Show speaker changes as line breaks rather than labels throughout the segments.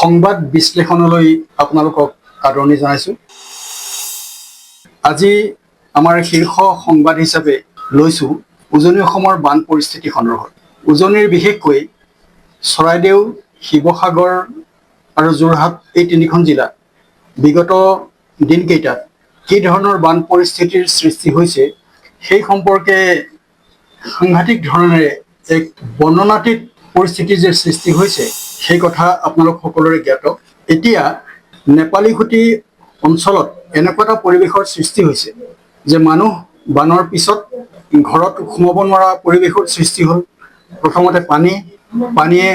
সংবাদ বিশ্লেষণলৈ আপোনালোকক আদৰণি জনাইছোঁ। আজি আমাৰ শীৰ্ষ সংবাদ হিচাপে লৈছোঁ উজনি অসমৰ বান পৰিস্থিতি সন্দৰ্ভত। উজনিৰ বিশেষকৈ চৰাইদেউ, শিৱসাগৰ আৰু যোৰহাট এই তিনিখন জিলাত বিগত দিনকেইটাত কি ধৰণৰ বান পৰিস্থিতিৰ সৃষ্টি হৈছে সেই সম্পৰ্কে সাংঘাতিক ধৰণেৰে এক বৰ্ণনাতীত পৰিস্থিতিৰ যে সৃষ্টি হৈছে সেই কথা আপোনালোক সকলোৰে জ্ঞাত। এতিয়া নেপালীখুটি অঞ্চলত এনেকুৱা এটা পৰিৱেশৰ সৃষ্টি হৈছে যে মানুহ বানৰ পিছত ঘৰত সোমাব নোৱাৰা পৰিৱেশৰ সৃষ্টি হ'ল। প্ৰথমতে পানীয়ে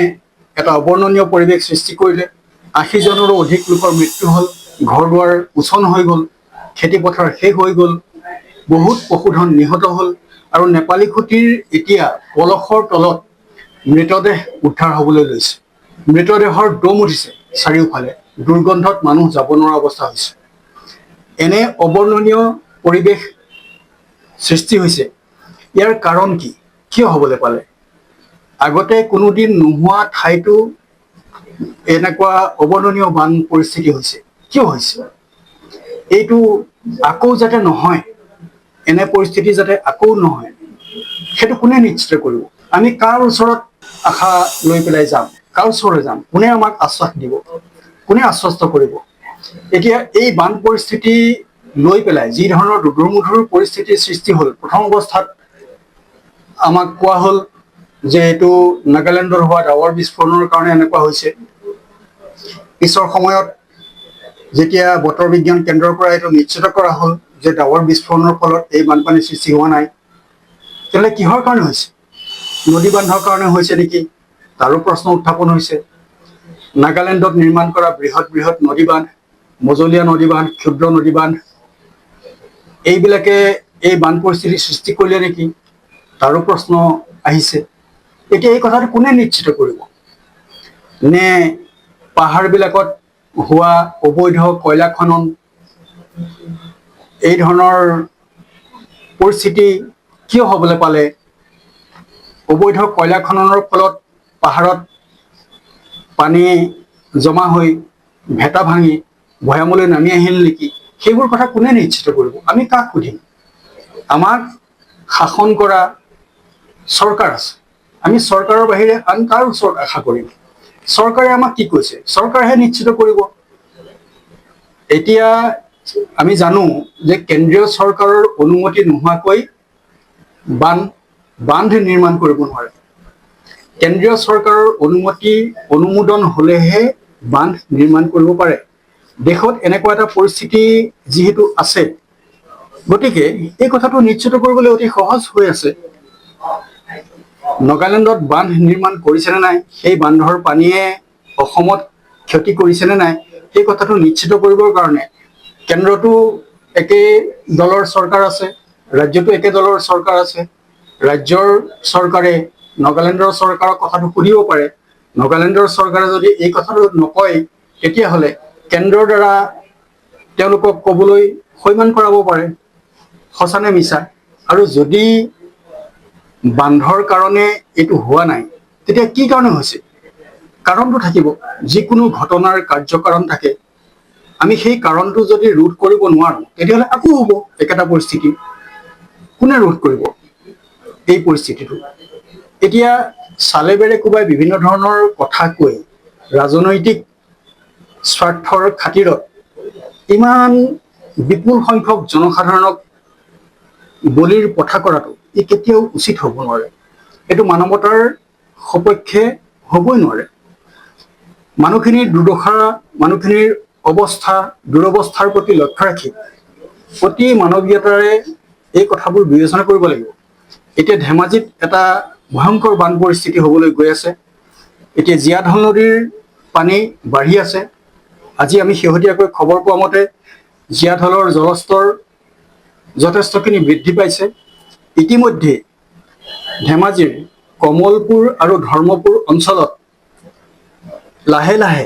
এটা অবৰ্ণনীয় পৰিৱেশ সৃষ্টি কৰিলে। ৮০জনৰো অধিক লোকৰ মৃত্যু হ'ল, ঘৰ দুৱাৰ উছন হৈ গ'ল, খেতিপথাৰ শেষ হৈ গ'ল, বহুত পশুধন নিহত হ'ল আৰু নেপালীখুটিৰ এতিয়া পলসৰ তলত মৃতদেহ উদ্ধাৰ হ'বলৈ লৈছে। মৃতদেহৰ দম উঠিছে চাৰিওফালে, দুৰ্গন্ধত মানুহ যাব নোৱাৰা অৱস্থা হৈছে। এনে অবৰ্ণনীয় পৰিৱেশ সৃষ্টি হৈছে। ইয়াৰ কাৰণ কি? কিয় হ'বলৈ পালে? আগতে কোনোদিন নোহোৱা ঠাইতো এনেকুৱা অবৰ্ণনীয় বান পৰিস্থিতি হৈছে। কিয় হৈছে? এইটো আকৌ যাতে নহয়, এনে পৰিস্থিতি যাতে আকৌ নহয়, সেইটো কোনে নিশ্চিত কৰিব? আমি কাৰ ওচৰত আশা লৈ পেলাই যাম? কাৰ ওচৰলৈ যাম? কোনে আমাক আশ্বাস দিব? কোনে আশ্বস্ত কৰিব? এতিয়া এই বান পৰিস্থিতি লৈ পেলাই যি ধৰণৰ দুধুৰ-মুধুৰ পৰিস্থিতিৰ সৃষ্টি হ'ল, প্ৰথম অৱস্থাত আমাক কোৱা হ'ল যে এইটো নাগালেণ্ডত হোৱা ডাৱৰ বিস্ফোৰণৰ কাৰণে এনেকুৱা হৈছে। পিছৰ সময়ত যেতিয়া বতৰ বিজ্ঞান কেন্দ্ৰৰ পৰা এইটো নিশ্চিত কৰা হ'ল যে ডাৱৰ বিস্ফোৰণৰ ফলত এই বানপানীৰ সৃষ্টি হোৱা নাই, তেতিয়াহ'লে কিহৰ কাৰণে হৈছে? নদী বান্ধৰ কাৰণে হৈছে নেকি? তাৰো প্ৰশ্ন উত্থাপন হৈছে। নাগালেণ্ডত নিৰ্মাণ কৰা বৃহৎ বৃহৎ নদী বান্ধ, মজলীয়া নদী বান্ধ, ক্ষুদ্ৰ নদী বান্ধ, এইবিলাকে এই বান পৰিস্থিতিৰ সৃষ্টি কৰিলে নেকি? তাৰো প্ৰশ্ন আহিছে। এতিয়া এই কথাটো কোনে নিশ্চিত কৰিব? নে পাহাৰবিলাকত হোৱা অবৈধ কয়লা খনন, এই ধৰণৰ পৰিস্থিতি কিয় হ'বলৈ পালে? অবৈধ কয়লা খননৰ ফলত পাহাৰত পানী জমা হৈ ভেটা ভাঙি ভৈয়ামলৈ নামি আহিল নেকি? সেইবোৰ কথা কোনে নিশ্চিত কৰিব? আমি কাক সুধিম? আমাক শাসন কৰা চৰকাৰ আছে। আমি চৰকাৰৰ বাহিৰে আন কাৰ ওচৰত আশা কৰিম? চৰকাৰে আমাক কি কৈছে? চৰকাৰেহে নিশ্চিত কৰিব। এতিয়া আমি জানো যে কেন্দ্ৰীয় চৰকাৰৰ অনুমতি নোহোৱাকৈ বান্ধ নিৰ্মাণ কৰিব নোৱাৰে। কেন্দ্ৰীয় চৰকাৰৰ অনুমোদন হ'লেহে বান্ধ নিৰ্মাণ কৰিব পাৰে। দেশত এনেকুৱা এটা পৰিস্থিতি যিহেতু আছে, গতিকে এই কথাটো নিশ্চিত কৰিবলৈ অতি সহজ হৈ আছে। নাগালেণ্ডত বান্ধ নিৰ্মাণ কৰিছেনে নাই, সেই বান্ধৰ পানীয়ে অসমত ক্ষতি কৰিছেনে নাই, সেই কথাটো নিশ্চিত কৰিবৰ কাৰণে কেন্দ্ৰতো একে দলৰ চৰকাৰ আছে, ৰাজ্যতো একে দলৰ চৰকাৰ আছে। ৰাজ্যৰ চৰকাৰে নাগালেণ্ডৰ চৰকাৰক কথাটো সুধিব পাৰে। নাগালেণ্ডৰ চৰকাৰে যদি এই কথাটো নকয়, তেতিয়াহ'লে কেন্দ্ৰৰ দ্বাৰা তেওঁলোকক ক'বলৈ সৈমান কৰাব পাৰে সঁচা নে মিছা। আৰু যদি বান্ধৰ কাৰণে এইটো হোৱা নাই, তেতিয়া কি কাৰণে হৈছে? কাৰণটো থাকিব। যিকোনো ঘটনাৰ কাৰ্যকাৰণ থাকে। আমি সেই কাৰণটো যদি ৰোধ কৰিব নোৱাৰো, তেতিয়াহ'লে আকৌ হ'ব একেটা পৰিস্থিতি। কোনে ৰোধ কৰিব এই পৰিস্থিতিটো? এতিয়া চালে বেৰে কোবাই বিভিন্ন ধৰণৰ কথা কৈ ৰাজনৈতিক স্বাৰ্থৰ খাতিৰত ইমান বিপুল সংখ্যক জনসাধাৰণক বলিৰ প্ৰথা কৰাটো ই কেতিয়াও উচিত হ'ব নোৱাৰে। এইটো মানৱতাৰ সপক্ষে হ'বই নোৱাৰে। মানুহখিনিৰ দুৰ্দশা, মানুহখিনিৰ দুৰৱস্থাৰ প্ৰতি লক্ষ্য ৰাখি অতি মানৱীয়তাৰে এই কথাবোৰ বিবেচনা কৰিব লাগিব। এতিয়া ধেমাজিত এটা ভয়ংকৰ বান পৰিস্থিতি হ'বলৈ গৈ আছে। এতিয়া জীয়াঢল নদীৰ পানী বাঢ়ি আছে। আজি আমি শেহতীয়াকৈ খবৰ পোৱা মতে জীয়াঢলৰ জলস্তৰ যথেষ্টখিনি বৃদ্ধি পাইছে। ইতিমধ্যে ধেমাজিৰ কমলপুৰ আৰু ধৰ্মপুৰ অঞ্চলত লাহে লাহে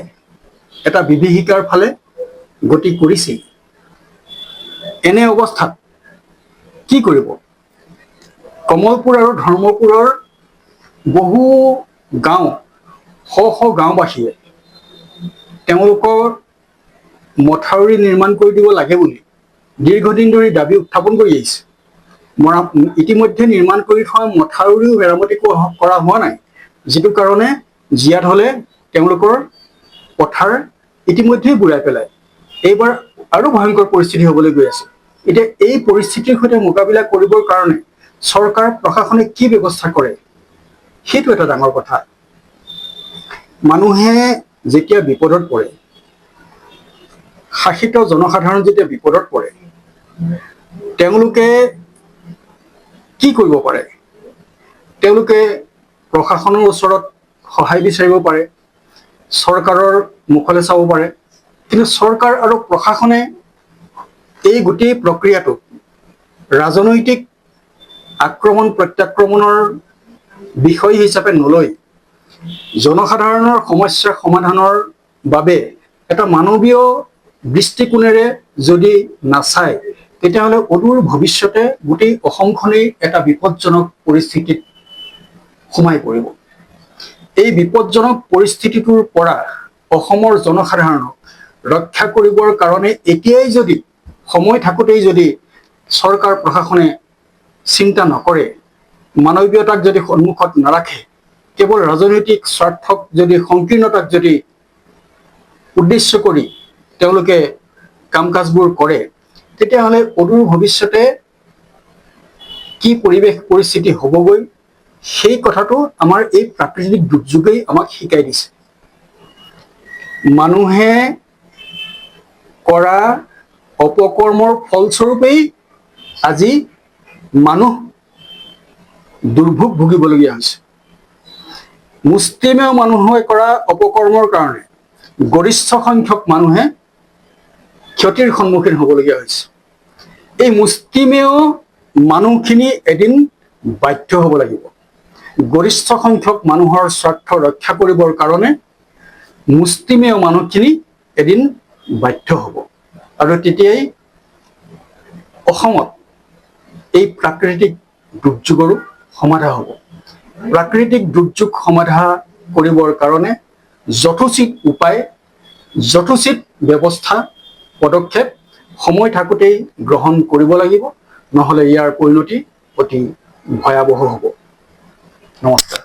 এটা বিভীষিকাৰ ফালে গতি কৰিছে। এনে অৱস্থাত কি কৰিব? কমলপুৰ আৰু ধৰ্মপুৰৰ বহু গাঁও, শ শ গাঁওবাসীয়ে তেওঁলোকৰ মথাউৰি নিৰ্মাণ কৰি দিব লাগে বুলি দীৰ্ঘদিন ধৰি দাবী উত্থাপন কৰি আহিছে। ইতিমধ্যে নিৰ্মাণ কৰি থোৱা মথাউৰিও মেৰামতি কৰা হোৱা নাই, যিটো কাৰণে জীয়াত হ'লে তেওঁলোকৰ পথাৰ ইতিমধ্যেই বুৰাই পেলায়। এইবাৰ আৰু ভয়ংকৰ পৰিস্থিতি হ'বলৈ গৈ আছে। এতিয়া এই পৰিস্থিতিৰ সৈতে মোকাবিলা কৰিবৰ কাৰণে চৰকাৰ প্ৰশাসনে কি ব্যৱস্থা কৰে, সেইটো এটা ডাঙৰ কথা। মানুহে যেতিয়া বিপদত পৰে, শাসিত জনসাধাৰণ যেতিয়া বিপদত পৰে, তেওঁলোকে কি কৰিব পাৰে? তেওঁলোকে প্ৰশাসনৰ ওচৰত সহায় বিচাৰিব পাৰে, চৰকাৰৰ মুখলৈ চাব পাৰে। কিন্তু চৰকাৰ আৰু প্ৰশাসনে এই গোটেই প্ৰক্ৰিয়াটোক ৰাজনৈতিক আক্ৰমণ প্ৰত্যাক্ৰমণৰ বিষয় হিচাপে নলৈ জনসাধাৰণৰ সমস্যা সমাধানৰ বাবে এটা মানৱীয় দৃষ্টিকোণেৰে যদি নাচায়, তেতিয়াহ'লে অদূৰ ভৱিষ্যতে গোটেই অসমখনেই এটা বিপদজনক পৰিস্থিতিত সোমাই পৰিব। এই বিপদজনক পৰিস্থিতিটোৰ পৰা অসমৰ জনসাধাৰণক ৰক্ষা কৰিবৰ কাৰণে এতিয়াই যদি সময় থাকোঁতেই যদি চৰকাৰ প্ৰশাসনে চিন্তা নকৰে, মানৱীয়তাক যদি সন্মুখত নাৰাখে, কেৱল ৰাজনৈতিক স্বাৰ্থক যদি সংকীৰ্ণতাক যদি উদ্দেশ্য কৰি তেওঁলোকে কাম কাজবোৰ কৰে, তেতিয়াহ'লে অদূৰ ভৱিষ্যতে কি পৰিৱেশ পৰিস্থিতি হ'বগৈ, সেই কথাটো আমাৰ এই প্ৰাকৃতিক দুৰ্যোগেই আমাক শিকাই দিছে। মানুহে কৰা অপকৰ্মৰ ফলস্বৰূপেই আজি মানুহ দুৰ্ভোগ ভুগিবলগীয়া হৈছে। মুষ্টিমেয় মানুহে কৰা অপকৰ্মৰ কাৰণে গৰিষ্ঠ সংখ্যক মানুহে ক্ষতিৰ সন্মুখীন হ'বলগীয়া হৈছে। এই মুষ্টিমেয় মানুহখিনি এদিন বাধ্য হ'ব লাগিব। গৰিষ্ঠ সংখ্যক মানুহৰ স্বাৰ্থ ৰক্ষা কৰিবৰ কাৰণে মুষ্টিমেয় মানুহখিনি এদিন বাধ্য হ'ব, আৰু তেতিয়াই অসমত এই প্ৰাকৃতিক দুৰ্যোগৰো সমাধা হ'ব। প্ৰাকৃতিক দুৰ্যোগ সমাধা কৰিবৰ কাৰণে যথোচিত উপায়, যথোচিত ব্যৱস্থা, পদক্ষেপ সময় থাকোঁতেই গ্ৰহণ কৰিব লাগিব, নহ'লে ইয়াৰ পৰিণতি অতি ভয়াৱহ হ'ব। নমস্কাৰ।